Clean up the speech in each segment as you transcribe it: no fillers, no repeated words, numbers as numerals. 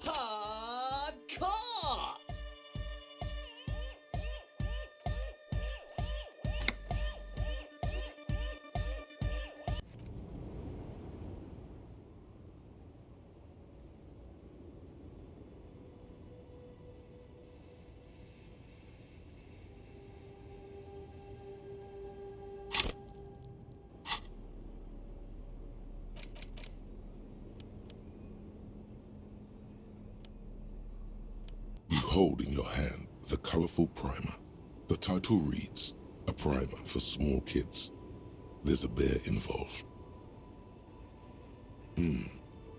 Hardcore! You hold in your hand the colorful primer. The title reads, "A Primer for Small Kids." There's a bear involved.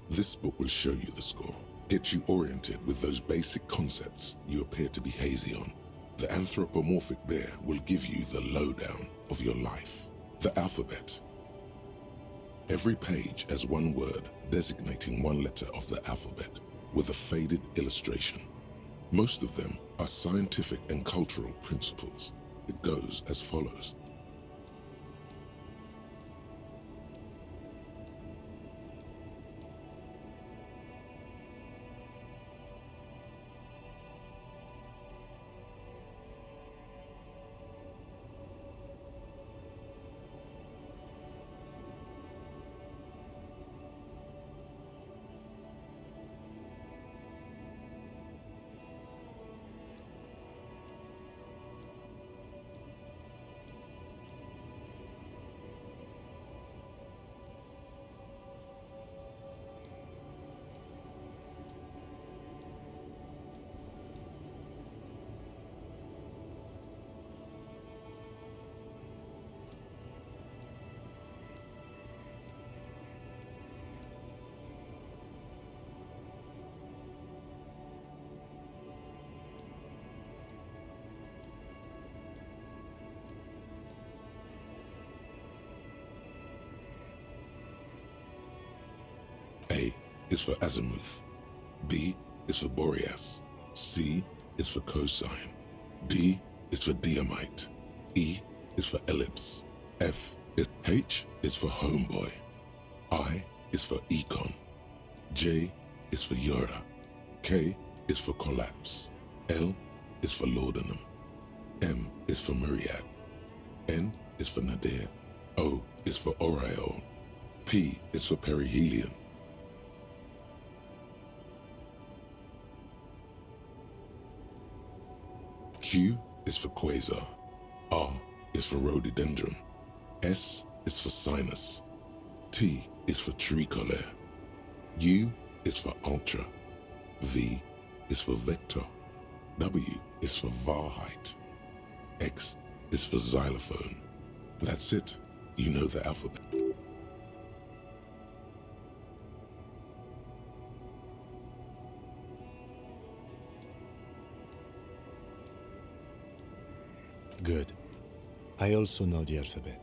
This book will show you the score, get you oriented with those basic concepts you appear to be hazy on. The anthropomorphic bear will give you the lowdown of your life. The alphabet. Every page has one word designating one letter of the alphabet with a faded illustration. Most of them are scientific and cultural principles. It goes as follows. A is for azimuth. B is for Boreas. C is for cosine. D is for diamite. E is for ellipse. H is for homeboy. I is for econ. J is for Eura. K is for collapse. L is for laudanum. M is for myriad. N is for nadir. O is for aureole. P is for perihelion. Q is for quasar. R is for rhododendron. S is for sinus. T is for tricolor. U is for ultra. V is for vector. W is for Varheit. X is for xylophone. That's it. You know the alphabet. Good. I also know the alphabet.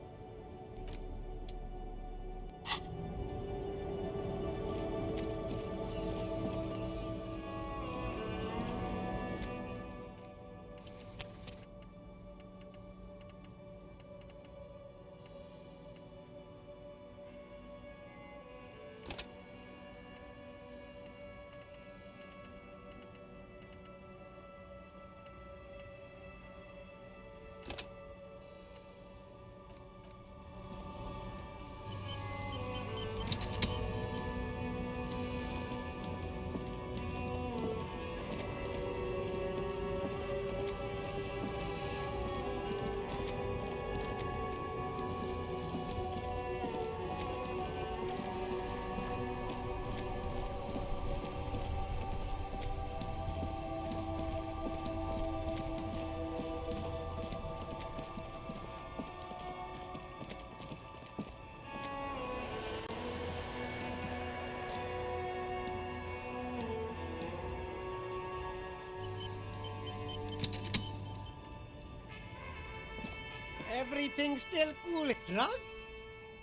Everything's still cool. Drugs?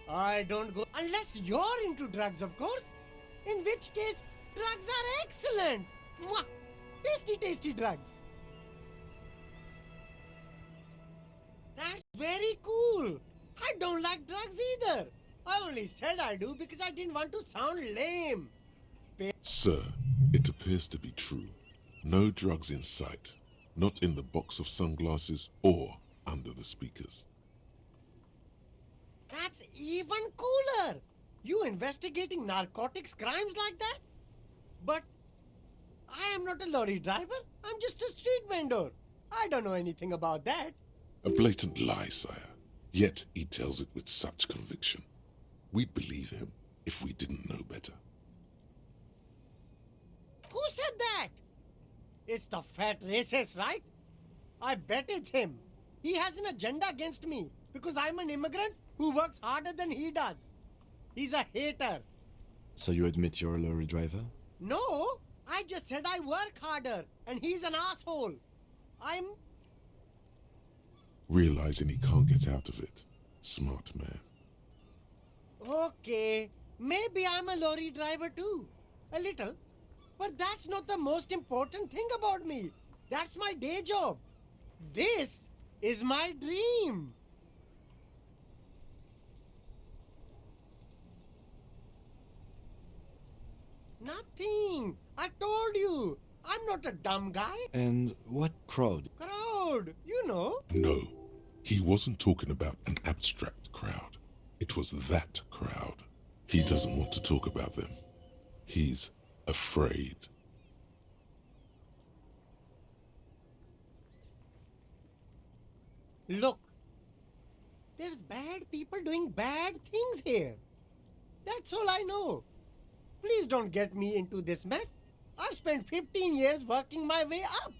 I don't go unless you're into drugs, of course. In which case, drugs are excellent. Mwah! Tasty, tasty drugs. That's very cool. I don't like drugs either. I only said I do because I didn't want to sound lame. Sir, it appears to be true. No drugs in sight. Not in the box of sunglasses or under the speakers. That's even cooler. You investigating narcotics crimes like that? But I am not a lorry driver. I'm just a street vendor. I don't know anything about that. A blatant lie, sire. Yet he tells it with such conviction. We'd believe him if we didn't know better. Who said that? It's the fat racist, right? I bet it's him. He has an agenda against me because I'm an immigrant who works harder than he does. He's a hater. So you admit you're a lorry driver? No, I just said I work harder and he's an asshole. I'm... Realizing he can't get out of it. Smart man. Okay, maybe I'm a lorry driver too. A little. But that's not the most important thing about me. That's my day job. This is my dream. Nothing. I told you. I'm not a dumb guy. And what crowd? Crowd, you know. No, he wasn't talking about an abstract crowd. It was that crowd. He doesn't want to talk about them. He's afraid. Look, there's bad people doing bad things here. That's all I know. Please don't get me into this mess. I've spent 15 years working my way up.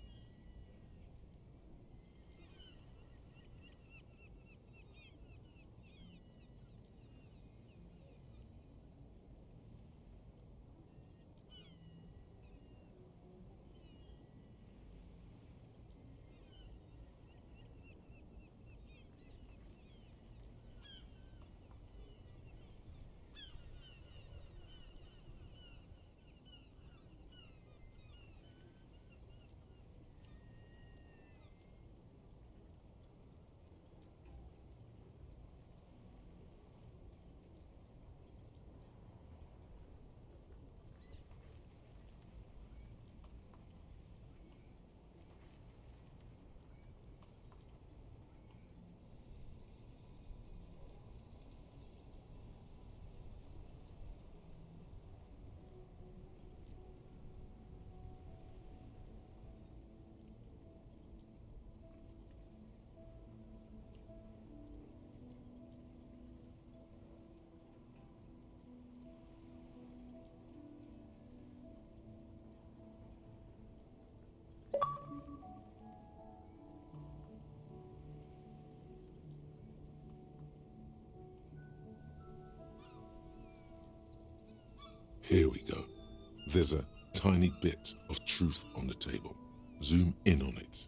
Here we go. There's a tiny bit of truth on the table. Zoom in on it.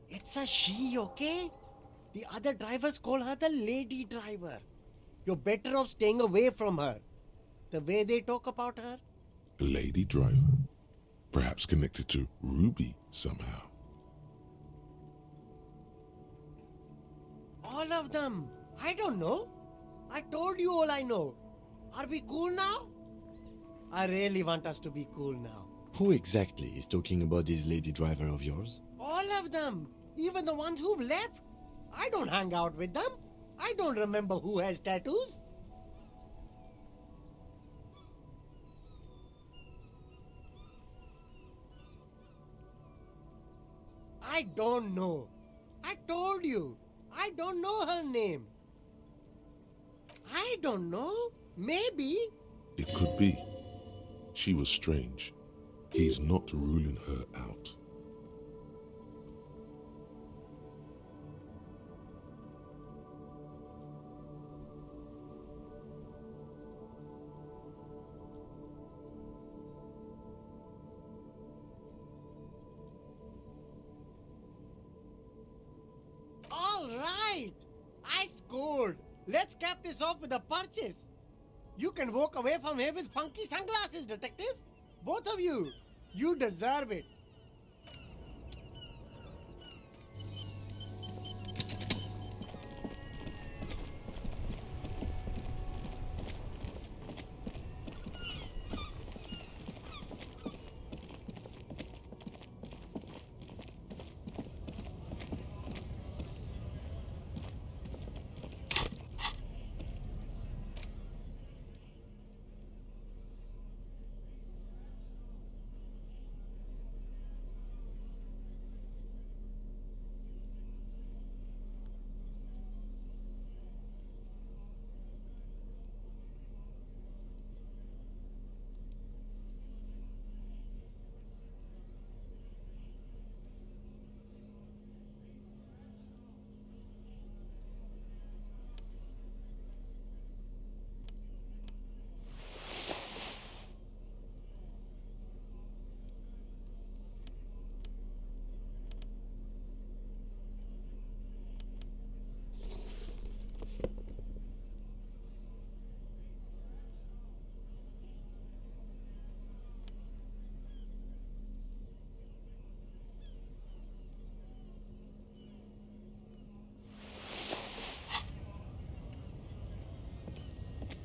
It's a she, okay? The other drivers call her the lady driver. You're better off staying away from her. The way they talk about her. A lady driver. Perhaps connected to Ruby somehow. All of them. I don't know. I told you all I know. Are we cool now? I really want us to be cool now. Who exactly is talking about this lady driver of yours? All of them. Even the ones who've left. I don't hang out with them. I don't remember who has tattoos. I don't know. I told you. I don't know her name. I don't know. Maybe. It could be. She was strange. He's not ruling her out. Let's cap this off with a purchase. You can walk away from here with funky sunglasses, detectives. Both of you. You deserve it.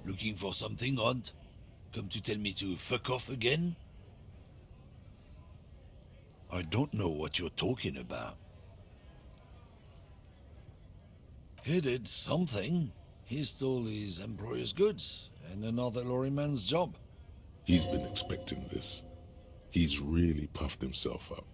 Looking for something, Hunt? Come to tell me to fuck off again? I don't know what you're talking about. He did something. He stole his employer's goods and another lorryman's job. He's been expecting this. He's really puffed himself up.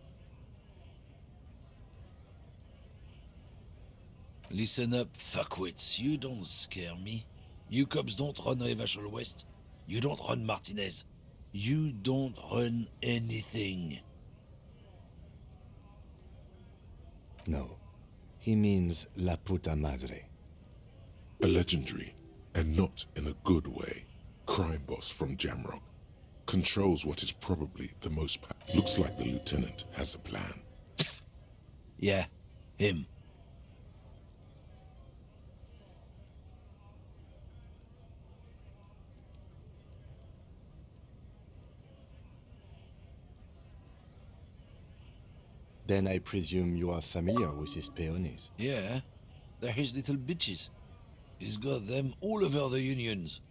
Listen up, fuckwits. You don't scare me. You cops don't run Revachol West. You don't run Martinez. You don't run anything. No. He means La Puta Madre. A legendary, and not in a good way, crime boss from Jamrock. Controls what is probably the most looks like the lieutenant has a plan. Yeah, him. Then I presume you are familiar with his peonies. Yeah, they're his little bitches. He's got them all over the unions.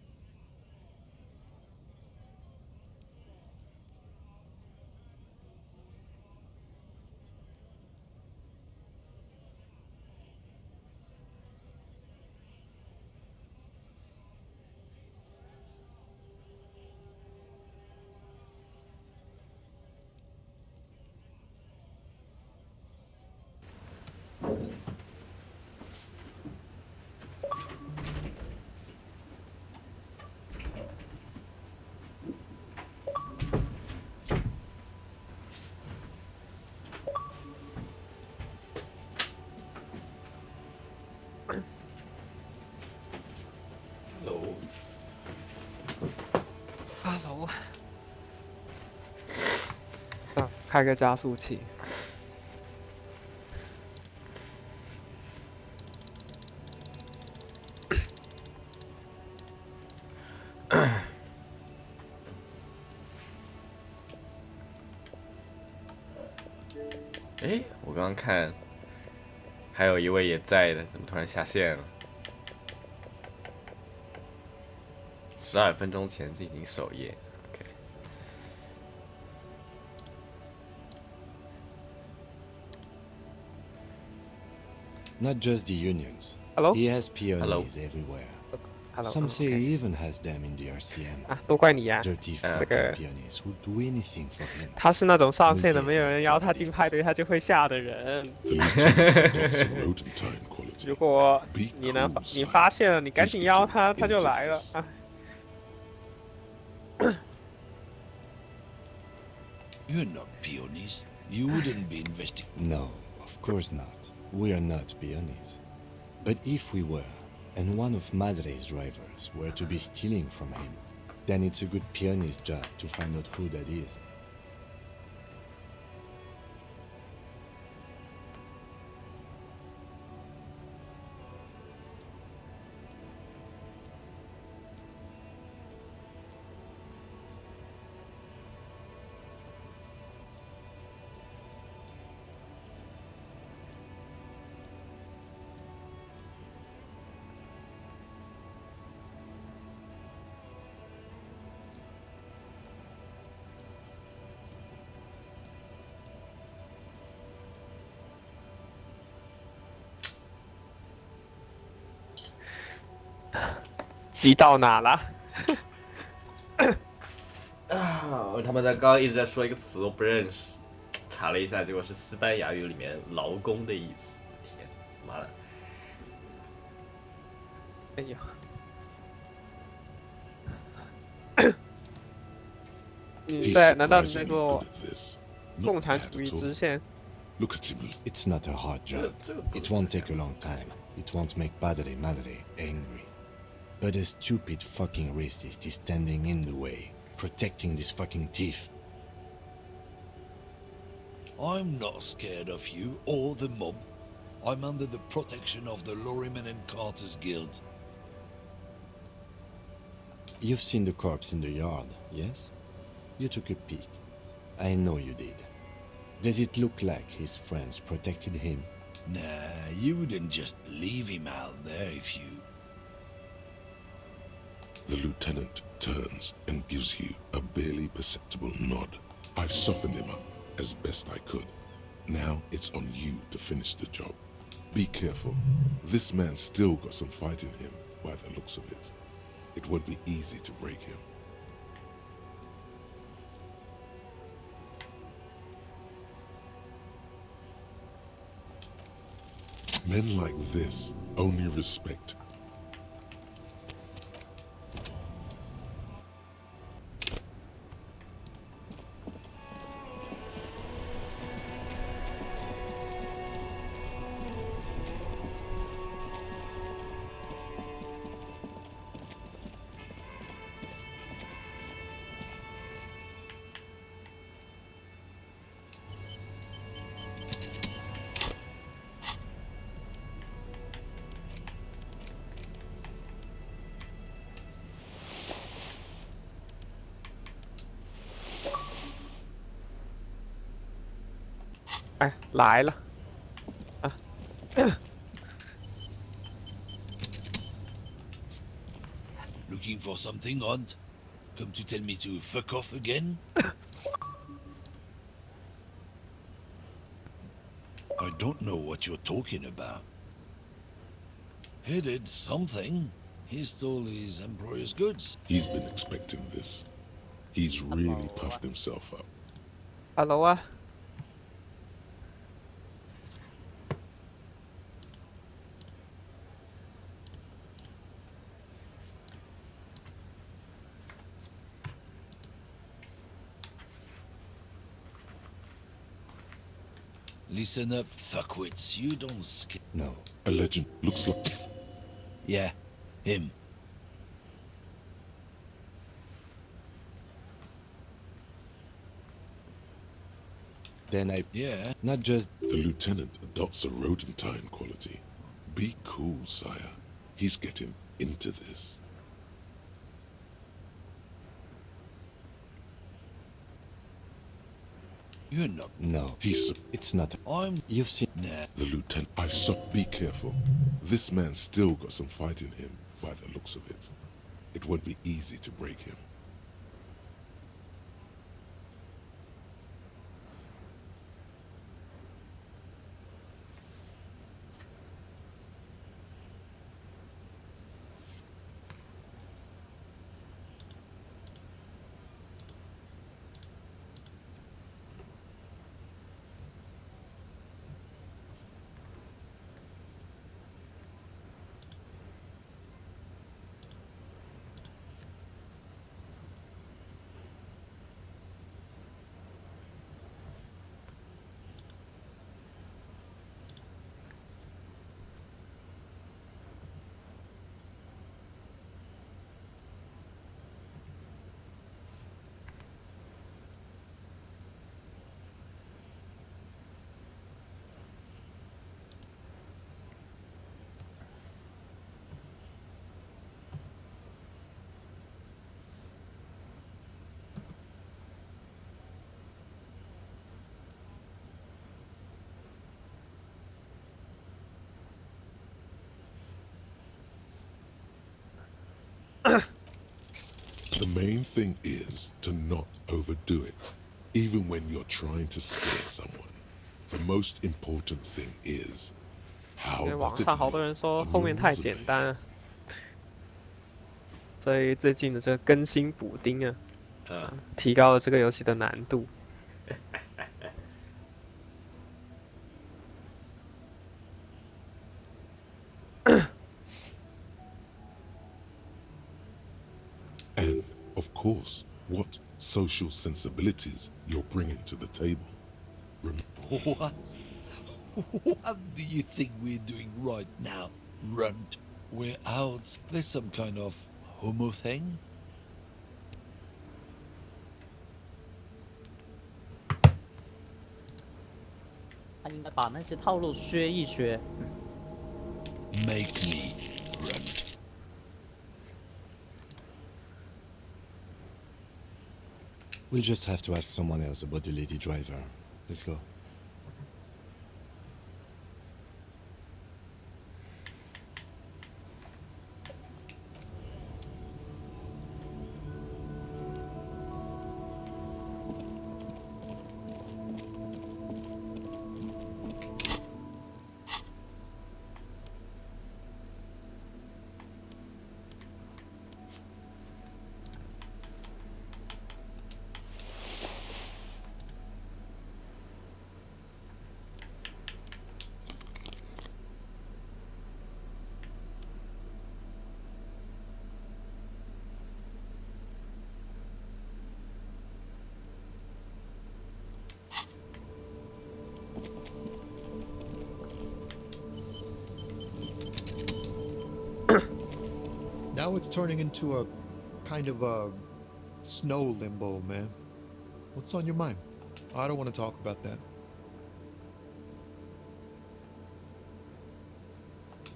Hello，开个加速器。诶，我刚刚看，还有一位也在的，怎么突然下线了？12分钟前进行首页。OK。Not just the unions. Hello? He has peonies Hello. everywhere. Hello. Some say he OK even has them in the RCM. 啊，都怪你呀！ Dirty 这 fucking 个 peonies who do anything for him. 他是那种上线了没有人邀他进派对，他就会下的人。 The lieutenant adopts a rodentine quality. 如果 Be 你 cool, 你 sire. 发现了，你赶紧 He's 邀 getting 他，他就 into 来了 this. 啊！ You're not peonies. You wouldn't be investing. No, of course not. We are not peonies. But if we were, and one of Madre's drivers were to be stealing from him, then it's a good peonist job to find out who that is. 急到哪了？啊！他们刚刚一直在说一个词，我不认识，查了一下，结果是西班牙语里面劳工的意思。天，妈的！哎呀，你 He's 在？难道你在 surprisingly 做 good at this. 共 Not 产 bad 主义 at all. 支线？ Look at him. It's not a hard job. It won't take a long time. It won't make Padre Madre angry. But a stupid fucking racist is standing in the way, protecting this fucking thief. I'm not scared of you or the mob. I'm under the protection of the Lorrymen and Carters Guild. You've seen the corpse in the yard, yes? You took a peek. I know you did. Does it look like his friends protected him? Nah, you wouldn't just leave him out there if you... The lieutenant turns and gives you a barely perceptible nod. I've softened him up as best I could. Now it's on you to finish the job. Be careful. This man's still got some fight in him by the looks of it. It won't be easy to break him. Men like this only respect. "哎，来了！" Looking for something, Hunt? Come to tell me to fuck off again? I don't know what you're talking about. He did something. He stole his employer's goods. He's been expecting this. He's really puffed himself up. ，Hello 啊， Listen up, fuckwits. You don't scare... No. A legend looks like... Yeah, him. Then Yeah. not just The lieutenant adopts a rodentine quality. Be cool, sire. He's getting into this. You're not... no. He's... It's not. I'm... You've seen. Nah. The lieutenant... Be careful. This man's still got some fight in him by the looks of it. It won't be easy to break him. The main thing is to not overdo it, even when you're trying to scare someone. The most important thing is 因为 how 网 does it 上好多 look 人说 on 后 your 面太简 resume? 单了。所以最近的这个更新补丁啊，嗯，提高了这个游戏的难度。And, of course, what social sensibilities you're bringing to the table. What? What do you think we're doing right now, runt? We're out. There's some kind of homo thing? 他应该把那些套路学一学。Make me, runt. We'll just have to ask someone else about the lady driver. Let's go. Now it's turning into a kind of a snow limbo, man. What's on your mind? I don't want to talk about that.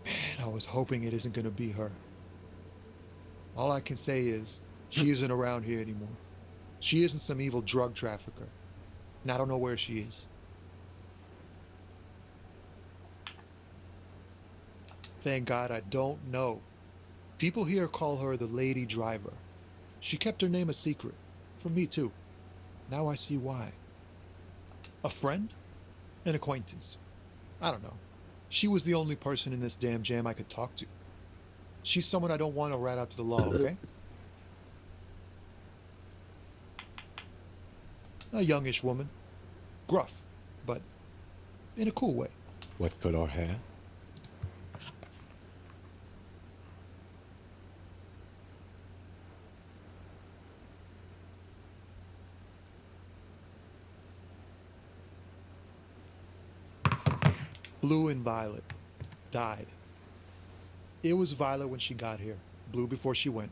Man, I was hoping it isn't going to be her. All I can say is, she isn't around here anymore. She isn't some evil drug trafficker. And I don't know where she is. Thank God I don't know. People here call her the Lady Driver. She kept her name a secret. From me, too. Now I see why. A friend? An acquaintance? I don't know. She was the only person in this damn jam I could talk to. She's someone I don't want to rat out to the law, okay? A youngish woman. Gruff, but in a cool way. What color hair? Blue and violet. Died. It was violet when she got here. Blue before she went.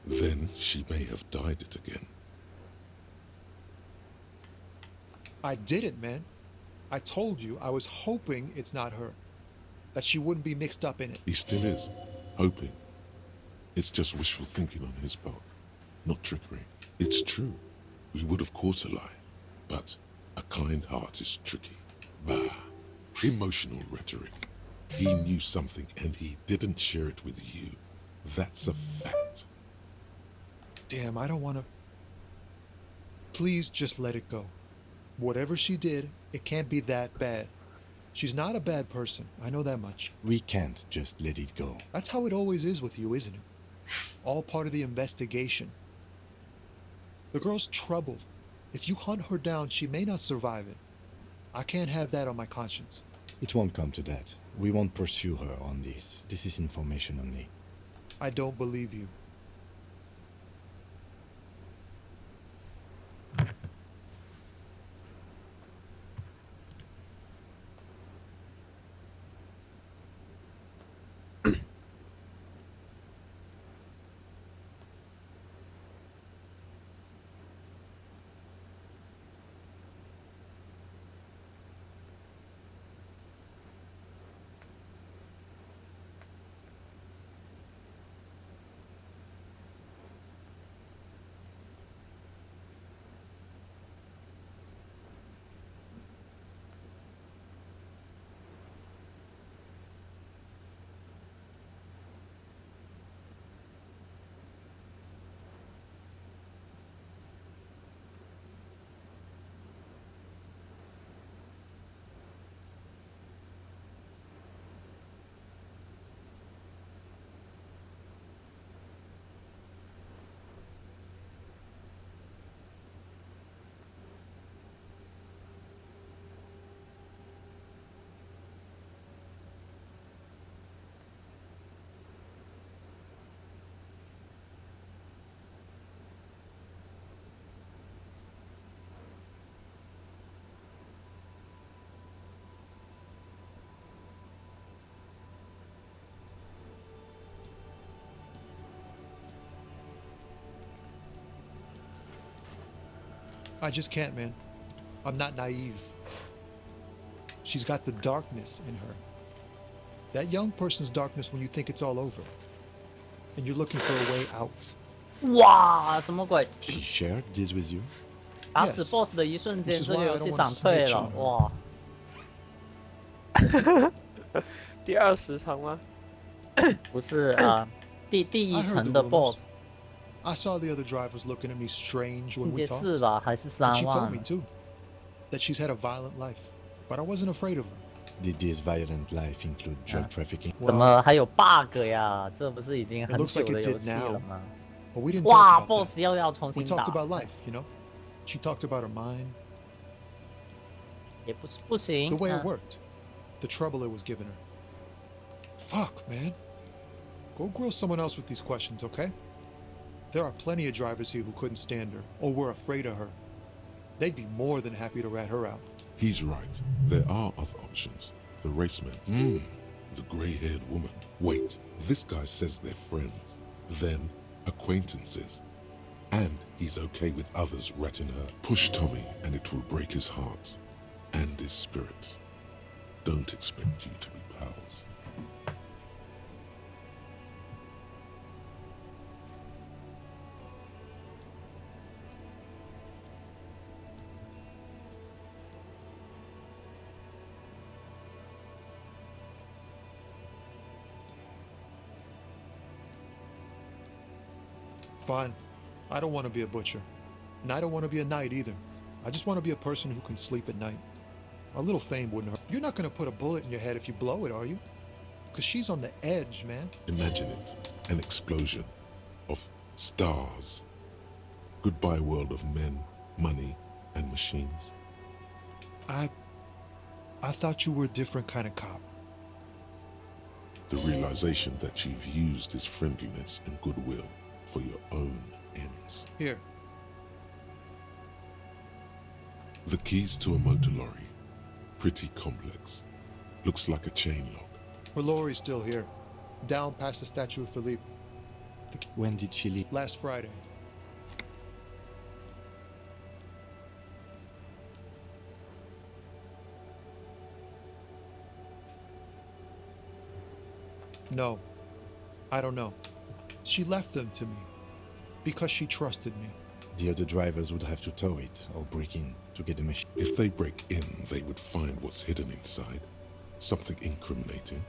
Then she may have dyed it again. I didn't, man. I told you I was hoping it's not her. That she wouldn't be mixed up in it. He still is, hoping. It's just wishful thinking on his part, not trickery. It's true. We would have caught a lie. But a kind heart is tricky. Bah. Emotional rhetoric. He knew something and he didn't share it with you. That's a fact. Damn, I don't want to... Please just let it go. Whatever she did, it can't be that bad. She's not a bad person. I know that much. We can't just let it go. That's how it always is with you, isn't it? All part of the investigation. The girl's troubled. If you hunt her down, she may not survive it. I can't have that on my conscience. It won't come to that. We won't pursue her on this. This is information only. I don't believe you. I just can't, man. I'm not naive. She's got the darkness in her. That young person's darkness when you think it's all over. And you're looking for a way out. 哇，什么鬼？ She shared this with you? 打死 Yes. BOSS 的一瞬间， Which is 这个 why I 游 don't 戏 wanna 闪退 snitch 了 on her. 哇！第20场吗？不是啊，第 I 一 heard 层 the 的 rumors. BOSS I saw the other drivers looking at me strange 境 when 界 we talked. 4吧，还是 And 3 she told me 万？ too. That she's had a violent life. But I wasn't afraid of her. Did this violent life include drug trafficking? 怎么还有 bug 呀？这不是已经 It 很 looks 久 like 的 it 游 did 戏 now. 了吗？ But we didn't 哇 talk about ，BOSS that. 要重 We 新 talked 打 about，life, you know? She talked about her mind, 也不是不行 the way it 啊。 worked, the trouble it was giving her. Fuck, man. Go grill someone else with these questions, okay? There are plenty of drivers here who couldn't stand her or were afraid of her. They'd be more than happy to rat her out. He's right. There are other options. The raceman. The grey-haired woman. Wait, this guy says they're friends. Then, acquaintances. And he's okay with others ratting her. Push Tommy and it will break his heart. And his spirit. Don't expect you to be pals. Fine. I don't want to be a butcher. And I don't want to be a knight either. I just want to be a person who can sleep at night. A little fame wouldn't hurt. You're not going to put a bullet in your head if you blow it, are you? Because she's on the edge, man. Imagine it. An explosion of stars. Goodbye world of men, money, and machines. I thought you were a different kind of cop. The realization that you've used his friendliness and goodwill for your own ends. Here. The keys to a motor lorry. Pretty complex. Looks like a chain lock. Her lorry's still here. Down past the Statue of Philippe. When did she leave? Last Friday. No. I don't know. She left them to me. Because she trusted me. The other drivers would have to tow it or break in to get the machine. If they break in, they would find what's hidden inside. Something incriminating.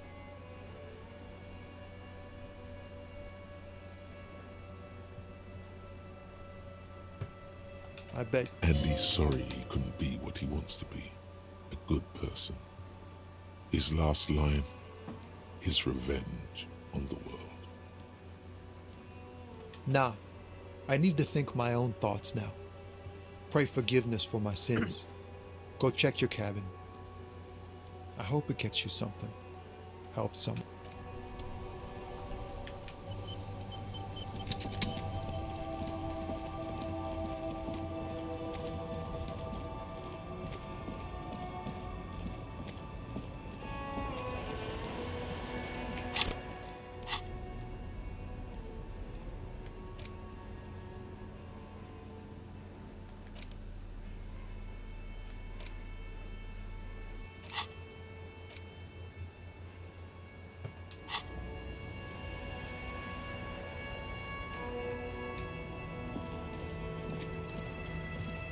I bet. And he's sorry he couldn't be what he wants to be. A good person. His last line, his revenge on the world. Nah. I need to think my own thoughts now. Pray forgiveness for my sins. Go check your cabin. I hope it gets you something. Help someone.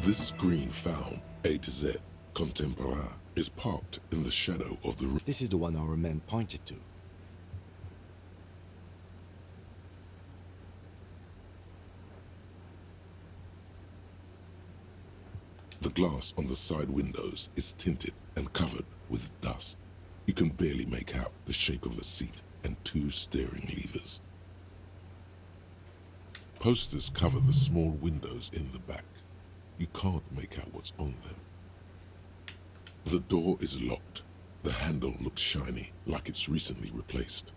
This green found, A to Z, contemporaire, is parked in the shadow of the room. This is the one our man pointed to. The glass on the side windows is tinted and covered with dust. You can barely make out the shape of a seat and two steering levers. Posters cover the small windows in the back. You can't make out what's on them. The door is locked. The handle looks shiny, like it's recently replaced.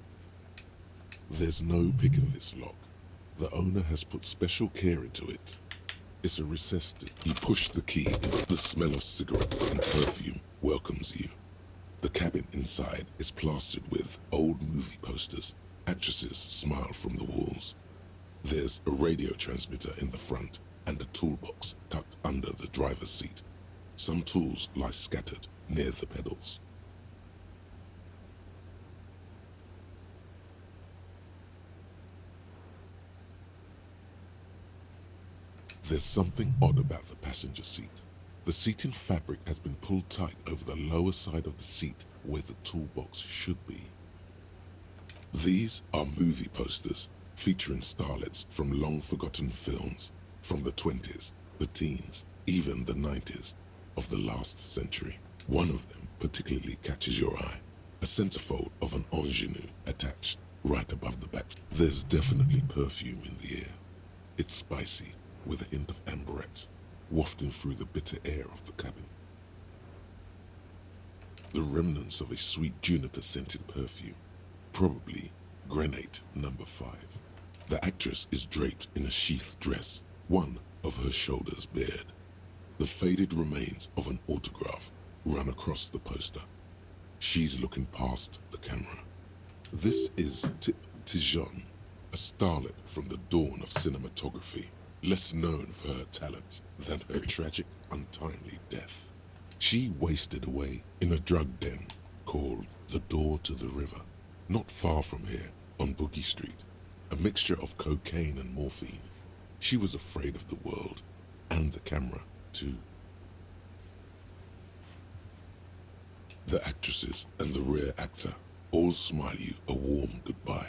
There's no pick in this lock. The owner has put special care into it. It's a recessed. You push the key, the smell of cigarettes and perfume welcomes you. The cabin inside is plastered with old movie posters. Actresses smile from the walls. There's a radio transmitter in the front and a toolbox tucked under the driver. driver's seat. Some tools lie scattered near the pedals. There's something odd about the passenger seat. The seating fabric has been pulled tight over the lower side of the seat where the toolbox should be. These are movie posters featuring starlets from long-forgotten films from the 20s, the teens, even the 90s of the last century. One of them particularly catches your eye, a centerfold of an ingenue attached right above the back. There's definitely perfume in the air. It's spicy, with a hint of amberette, wafting through the bitter air of the cabin. The remnants of a sweet juniper-scented perfume, probably Grenade number 5. The actress is draped in a sheath dress, one of her shoulders bared. The faded remains of an autograph run across the poster. She's looking past the camera. This is Tijon, a starlet from the dawn of cinematography, less known for her talent than her tragic, untimely death. She wasted away in a drug den called the Door to the River, not far from here on Boogie Street, a mixture of cocaine and morphine. She was afraid of the world and the camera too. The actresses and the rear actor all smile you a warm goodbye.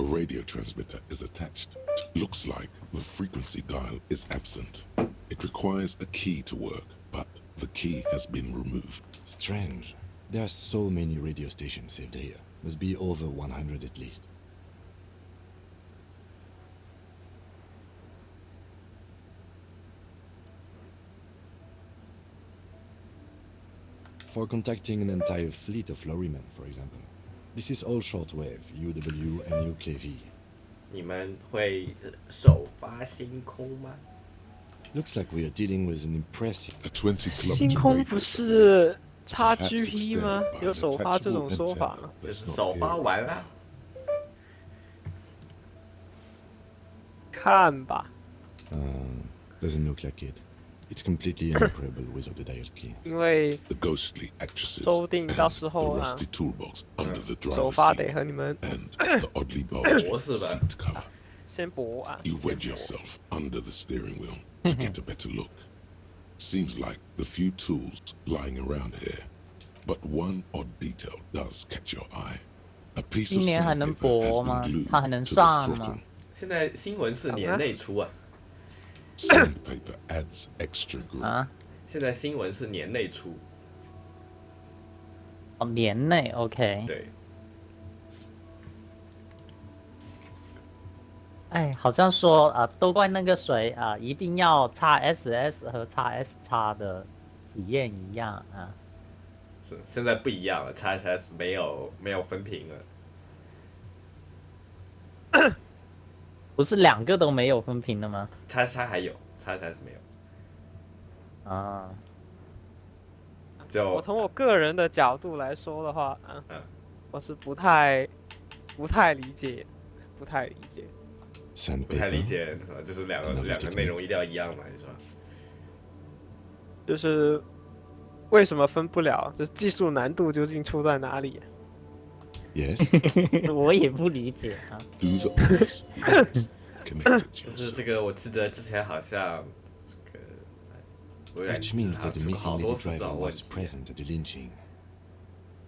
A radio transmitter is attached. Looks like the frequency dial is absent. It requires a key to work, but the key has been removed. Strange. There are so many radio stations saved here. Must be over 100 at least. For contacting an entire fleet of lorrymen, for example. This is all shortwave, UW and UKV. 你们会首发星空吗？ Looks like we are dealing with an impressive... A 20-kilometer 星空不是 Perhaps XGP 吗？ extended by 有 an 首发这种 attachable 说法 antenna 吗？ 就是 that's not 首发 here 完 right 了 now.，看吧， doesn't look like it. It's completely inoperable without the dial key. 因为 The ghostly actresses 说不定 and 到时 the 候啊， rusty toolbox under the 首 driver's 发得 seat 和你们 and the oddly bulging 博士吧 seat cover. 先搏啊， You 先 wedge 搏 yourself under the steering wheel to get a better look. Seems like the few tools lying around here, but one odd detail does catch your eye. A piece 今 of 年还能 sandpaper has 搏 been 吗？ glued 它还能 to the 上 throttle. 吗？现在新闻是年内出啊， Sandpaper adds extra grip. 啊？现在新闻是年内出，哦，年内 OK。对，哎，好像说啊，都怪那个谁啊，一定要 XSS 和 XS 的体验一样啊。是现在不一样了 ，XS 没有分屏了不是两个都没有分屏的吗？ ，XS 还有，XS 没有，啊，就我从我个人的角度来说的话，嗯我是不太理解，不太理解。不太理 Sandpaper. 解，就是两个内容一定要一样嘛，你说？就是为什么分不了？就是技术难度究竟出在哪里？ Yes? 我也不理解啊。 Do the honors, yes. Connected 就是这 yourself. 个，我记得之前好像这个微软 Which 好 means 像 that the 出过 missing 好 lady 多次这 driver 种问 was 题， present at the lynching.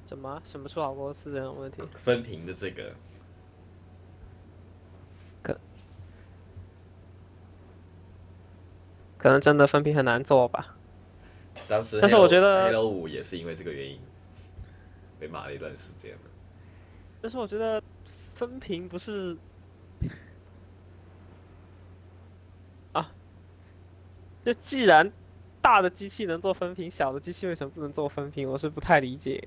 什么出好多次这种问题？分屏的这个，可能真的分屏很难做吧。当时但是我觉得 Halo 5也是因为这个原因被骂了一段时间。但是我觉得分屏不是啊，就既然大的机器能做分屏，小的机器为什么不能做分屏？我是不太理解，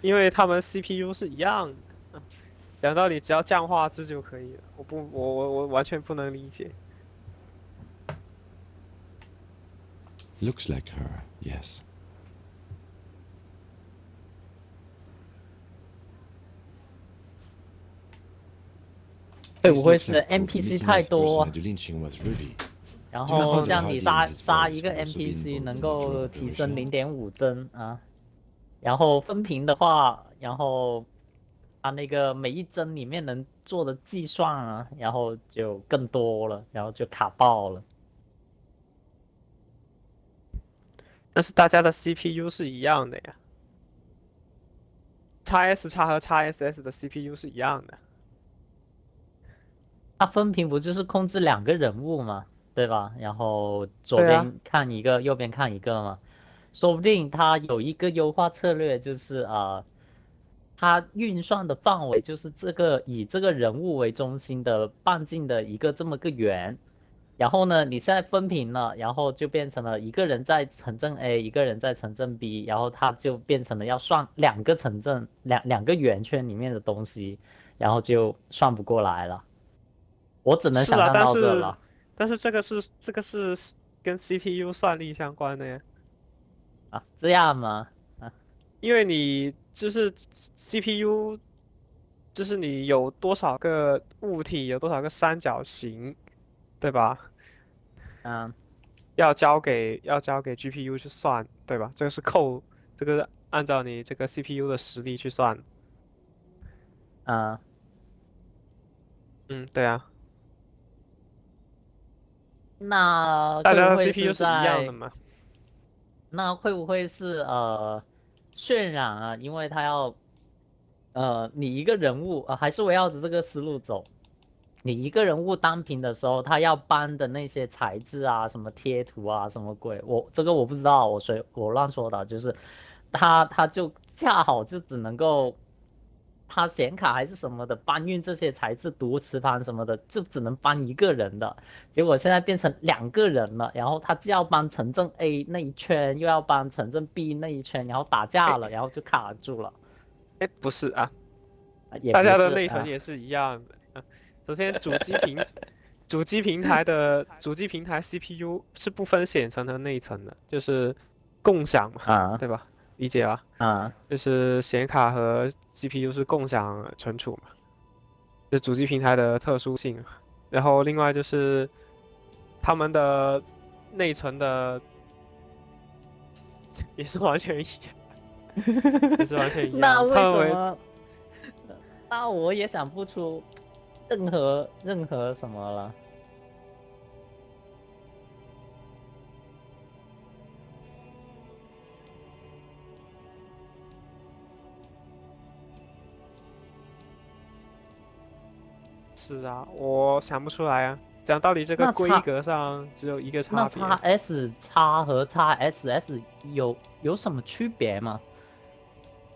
因为他们 CPU 是一样的，讲道理只要降画质就可以了。我完全不能理解。 Looks like her, yes. 会不会 This 是 looks like proof the NPC missing 太 last 多 person at the lynching was Ruby. 然就是后这个像你杀 idea 杀一个 is supposed to be NPC involved 能 in the 够 drug 提升 operation 0.5帧啊，然后分屏的话，然后它那个每一帧里面能做的计算啊，然后就更多了，然后就卡爆了。但是大家的 CPU 是一样的呀，x S 叉和 x SS 的 CPU 是一样的。它分屏不就是控制2个人物嘛，对吧？然后左对啊，边看一个，右边看一个嘛。说不定它有一个优化策略，就是它运算的范围就是这个以这个人物为中心的半径的一个这么个圆。然后呢，你现在分屏了，然后就变成了一个人在城镇 A，一个人在城镇 B，然后它就变成了要算2个城镇两个圆圈里面的东西，然后就算不过来了。我只能是啊，想象但是到这了这个是跟 CPU 算力相关的呀，啊，这样吗？啊，因为你就是 CPU，就是你有多少个物体，有多少个三角形，对吧？嗯要交给 GPU 去算，对吧？这个是按照你这个 CPU 的实力去算。嗯，嗯，对啊，那大家的 会不会 CPU 是是一样的在？嘛？那会不会是渲染啊？因为它要你一个人物还是围绕着这个思路走。你一个人物单屏的时候，他要搬的那些材质啊，什么贴图啊，什么鬼，这个我不知道，我乱说的，就是他就恰好就只能够他显卡还是什么的搬运这些材质，读磁盘什么的，就只能搬一个人的。结果现在变成2个人了，然后他既要搬城镇 A 那一圈，又要搬城镇 B 那一圈，然后打架了，然后就卡住了。哎，不是啊，也不大家的是啊。内存也是一样的。首先，主机平台 CPU 是不分显层和内层的，就是共享嘛，啊对吧？理解吧？啊就是显卡和 GPU 是共享存储嘛，这是主机平台的特殊性。然后另外就是他们的内存的也是完全一样，也是完全一样。那为他们为什么？那我也想不出任何什么了。是啊，我想不出来啊。讲道理，这个那规格上只有一个那 差别。x S 叉和 x SS 有什么区别吗？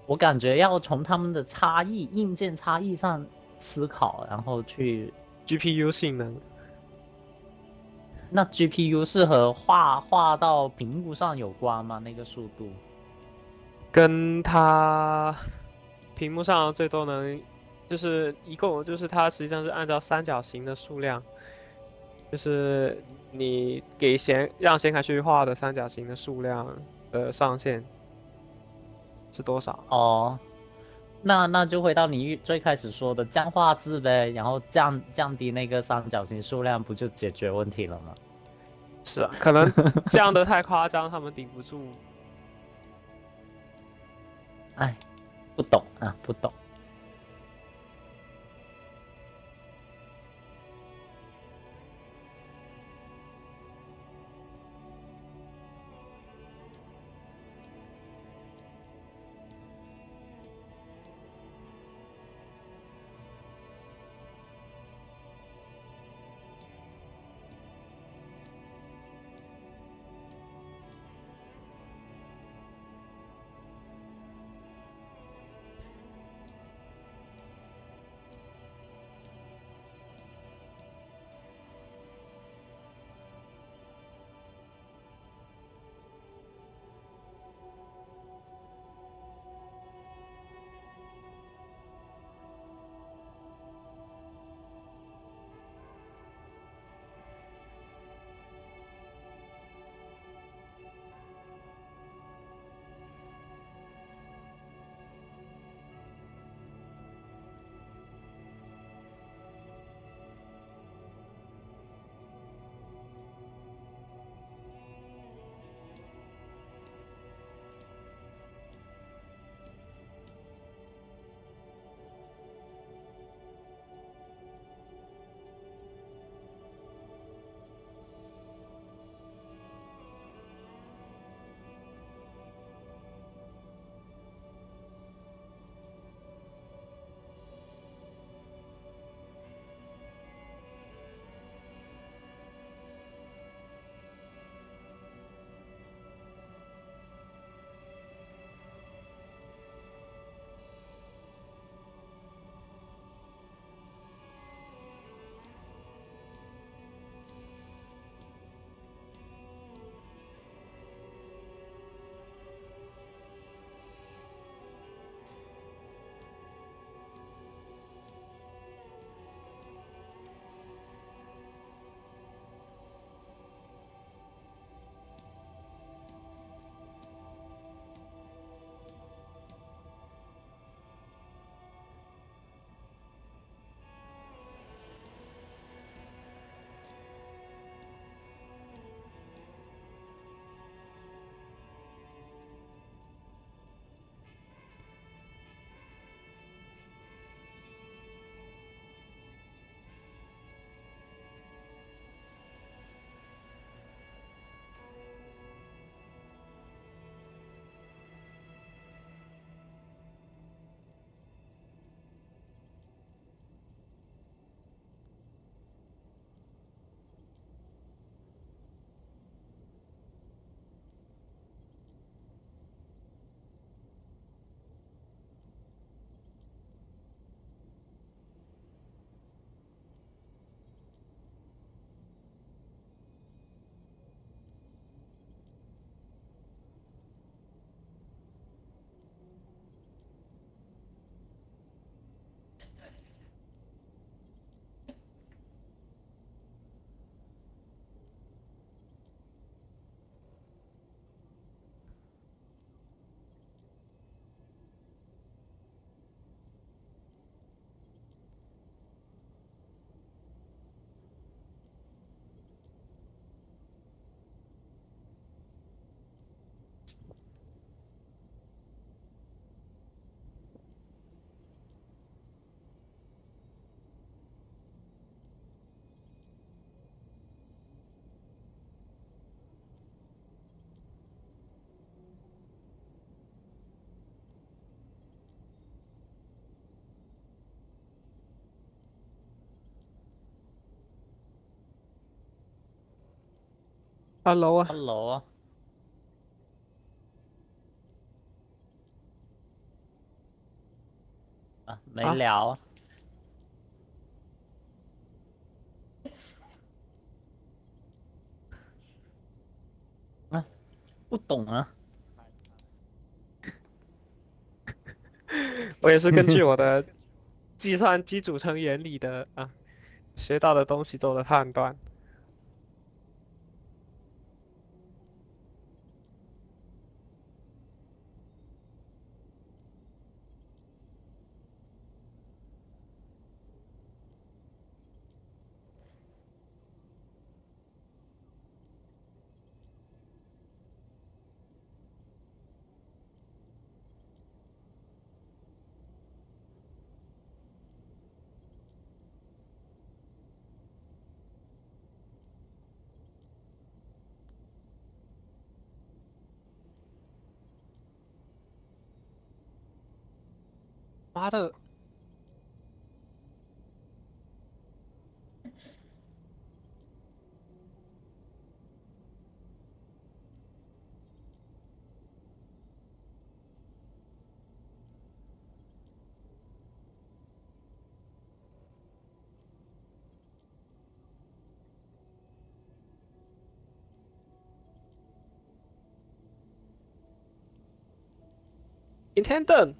我感觉要从他们的差异、硬件差异上思考，然后去。GPU 性能那 GPU 是和画到屏幕上有关吗？那个速度？跟它屏幕上最多能，就是一共就是它实际上是按照三角形的数量，就是你让显卡去画的三角形的数量的上限是多少？哦，那就回到你最开始说的降画质呗，然后降低那个三角形数量，不就解决问题了吗？是啊，可能降得太夸张，他们顶不住。哎，不懂啊，不懂。Hello 啊， Hello，没啊，聊，不懂啊。我也是根据我的计算机组成原理的学到的东西做的判断。妈的，Intendant，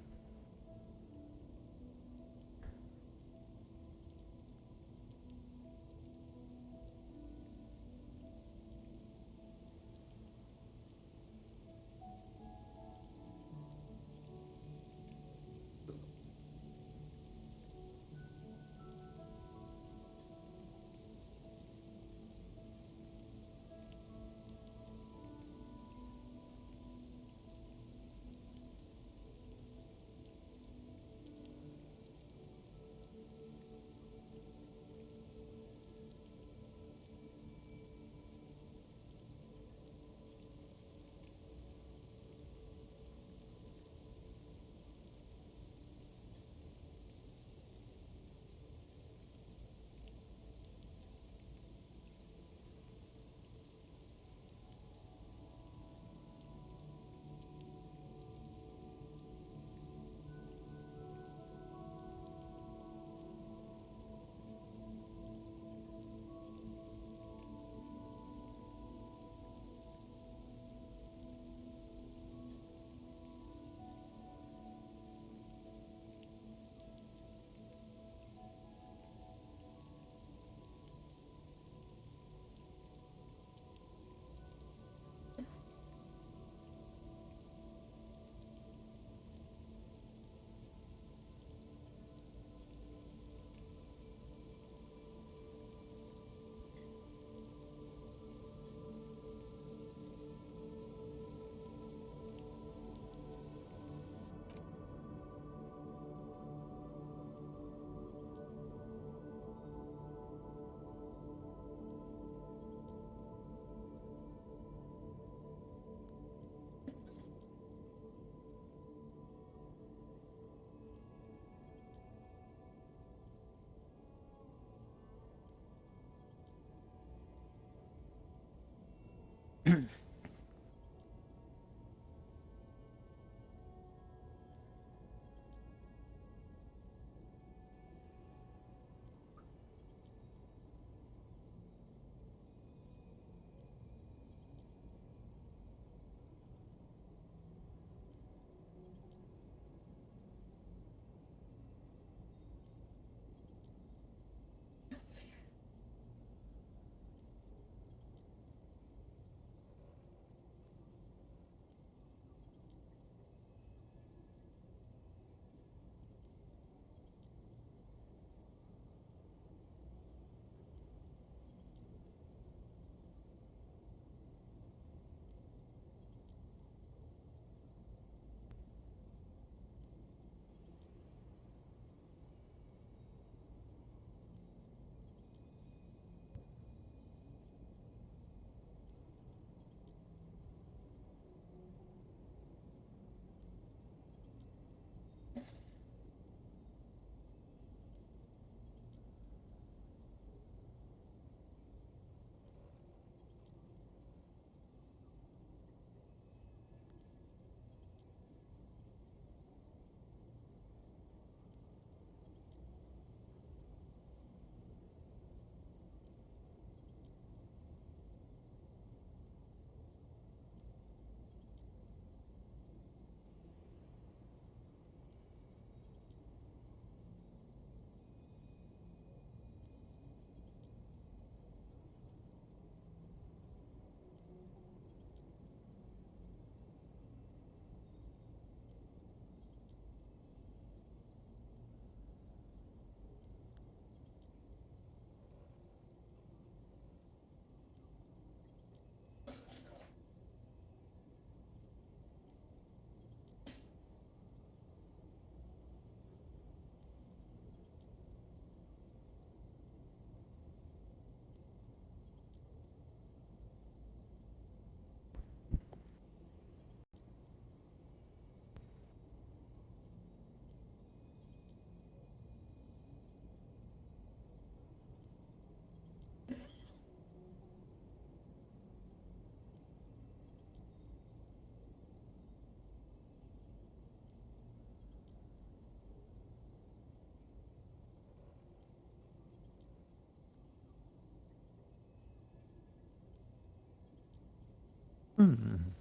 嗯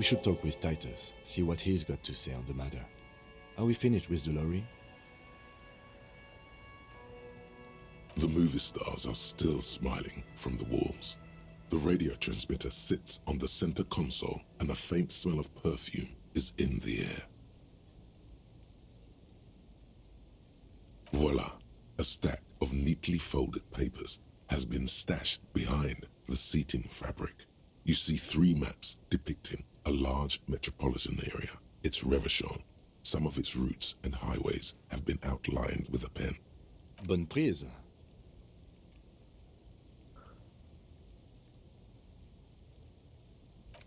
，We should talk with Titus, see what he's got to say on the matter. Are we finished with the lorry? The movie stars are still smiling from the walls. The radio transmitter sits on the center console and a faint smell of perfume is in the air. Voila! A stack of neatly folded papers has been stashed behind the seating fabric. You see 3 maps depicting a large metropolitan area. It's Revachol, Some of its routes and highways have been outlined with a pen. Bonne prise.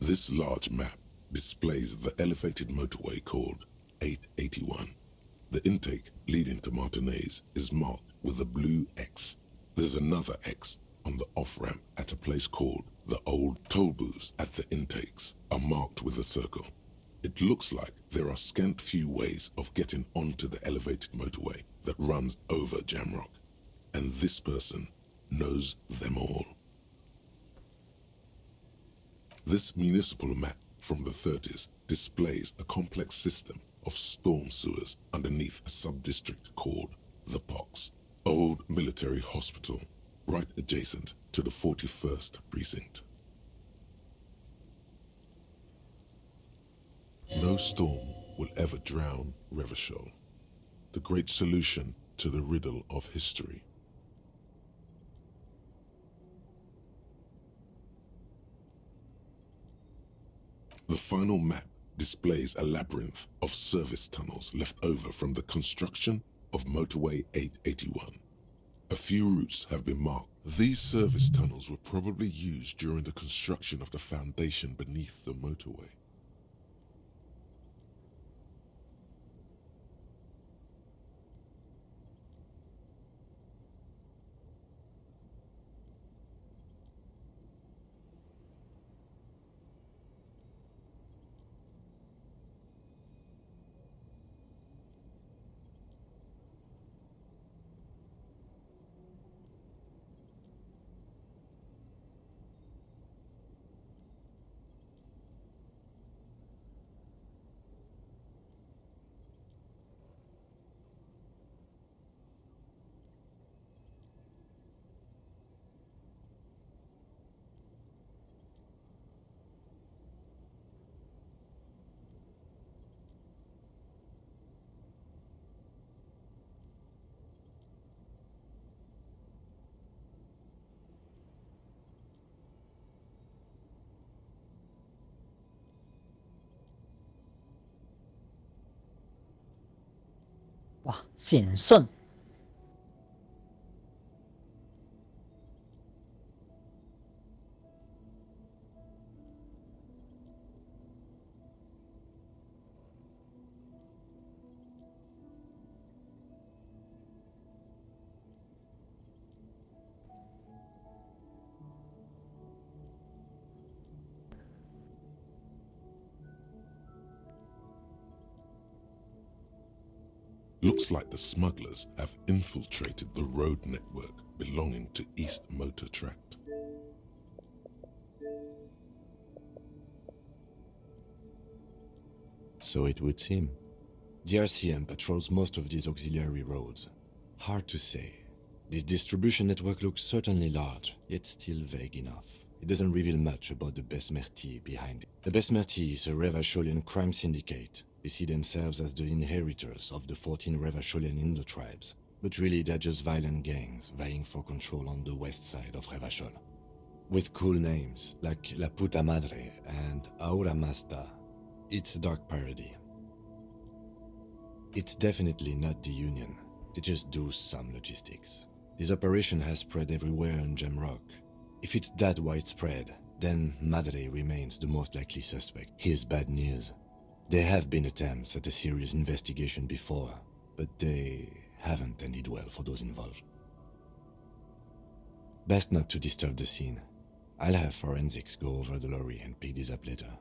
This large map displays the elevated motorway called 881. The intake leading to Martinez is marked with a blue X. There's another X on the off-ramp at a place called the Old Toll Booths at the intakes are marked with a circle. It looks like there are scant few ways of getting onto the elevated motorway that runs over Jamrock, and this person knows them all. This municipal map from the 30s displays a complex system of storm sewers underneath a sub-district called the Pox, Old Military Hospital, right adjacent to the 41st Precinct. No storm will ever drown Revachol, the great solution to the riddle of history. The final map displays a labyrinth of service tunnels left over from the construction of Motorway 881. A few routes have been marked. These service tunnels were probably used during the construction of the foundation beneath the motorway.哇，险胜！Looks like the smugglers have infiltrated the road network belonging to East Motor Tract. So it would seem. The RCM patrols most of these auxiliary roads. Hard to say. This distribution network looks certainly large, yet still vague enough. It doesn't reveal much about the Besmerti behind it. The Besmerti is a Revacholian crime syndicate. They see themselves as the inheritors of the 14 Revacholian Indo-tribes, but really they're just violent gangs vying for control on the west side of Revachol. With cool names like La Puta Madre and Aura Masta, it's a dark parody. It's definitely not the Union. They just do some logistics. This operation has spread everywhere in Jamrock. If it's that widespread, then Madre remains the most likely suspect. Here's bad news. There have been attempts at a serious investigation before, but they haven't ended well for those involved. Best not to disturb the scene. I'll have forensics go over the lorry and pick this up later.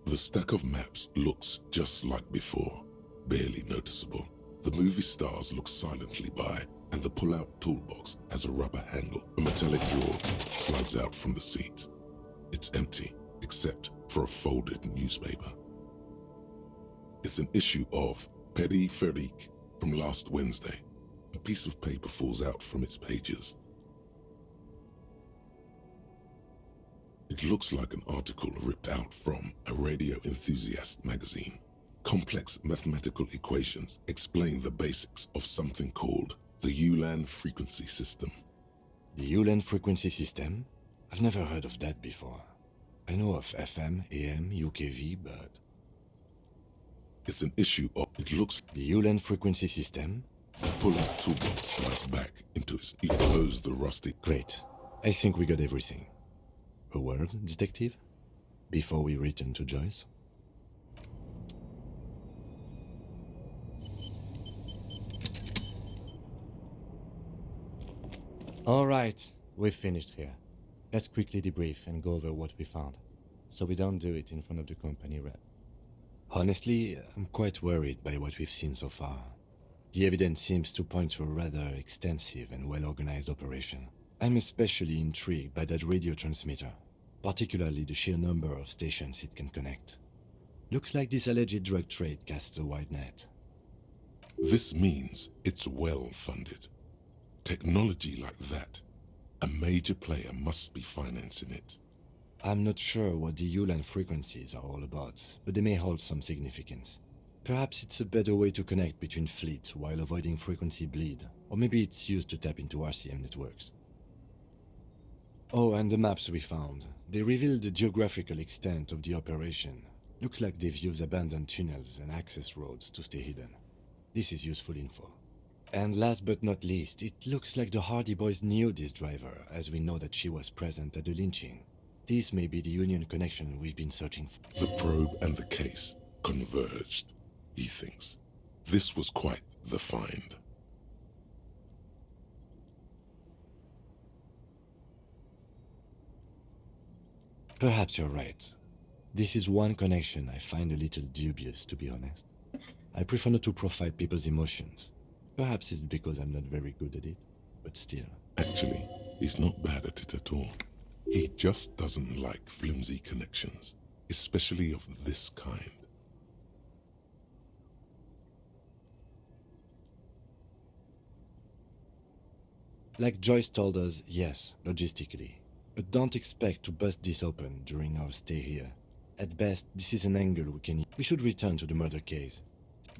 The stack of maps looks just like before, barely noticeable. The movie stars look silently by, and the pull-out toolbox has a rubber handle. A metallic drawer slides out from the seat. It's empty, except for a folded newspaper. It's an issue of Petit Ferique from last Wednesday. A piece of paper falls out from its pages. It looks like an article ripped out from a radio enthusiast magazine. Complex mathematical equations explain the basics of something called the Ulan frequency system. The Ulan frequency system? I've never heard of that before. I know of FM, AM, UKV, but It's an issue of it looks the Ulan frequency system? pull out toolbox slice back into its you close the rusty Great. I think we got everything. A word, detective? Before we return to Joyce? Alright, we've finished here. Let's quickly debrief and go over what we found, so we don't do it in front of the company rep. Honestly, I'm quite worried by what we've seen so far. The evidence seems to point to a rather extensive and well-organized operation. I'm especially intrigued by that radio transmitter, particularly the sheer number of stations it can connect. Looks like this alleged drug trade casts a wide net. This means it's well funded. Technology like that, a major player must be financing it. I'm not sure what the Ulan frequencies are all about, but they may hold some significance. Perhaps it's a better way to connect between fleets while avoiding frequency bleed, or maybe it's used to tap into RCM networks. Oh, and the maps we found. They reveal the geographical extent of the operation. Looks like they've used abandoned tunnels and access roads to stay hidden. This is useful info. And last but not least, it looks like the Hardy Boys knew this driver, as we know that she was present at the lynching. This may be the Union connection we've been searching for. The probe and the case converged, he thinks. This was quite the find. Perhaps you're right. This is one connection I find a little dubious, to be honest. I prefer not to profile people's emotions. Perhaps it's because I'm not very good at it, but still. Actually, he's not bad at it at all. He just doesn't like flimsy connections, especially of this kind. Like Joyce told us, yes, logistically. But don't expect to bust this open during our stay here. At best, this is an angle we can use. We should return to the murder case.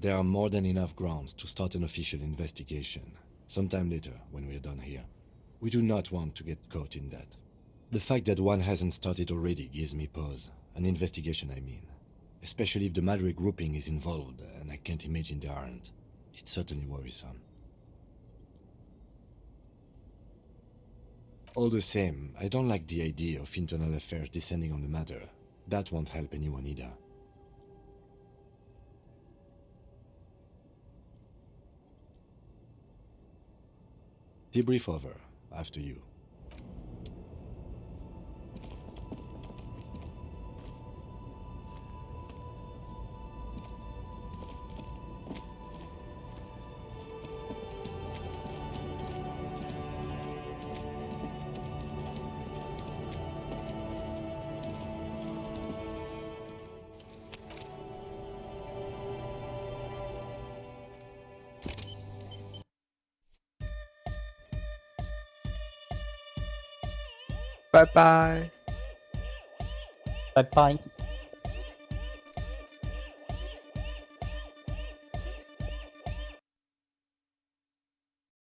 There are more than enough grounds to start an official investigation, sometime later when we're done here. We do not want to get caught in that. The fact that one hasn't started already gives me pause. An investigation, I mean. Especially if the Madrid grouping is involved, and I can't imagine they aren't. It's certainly worrisome. All the same, I don't like the idea of internal affairs descending on the matter. That won't help anyone either. Debrief over. After you. Bye bye. Bye bye.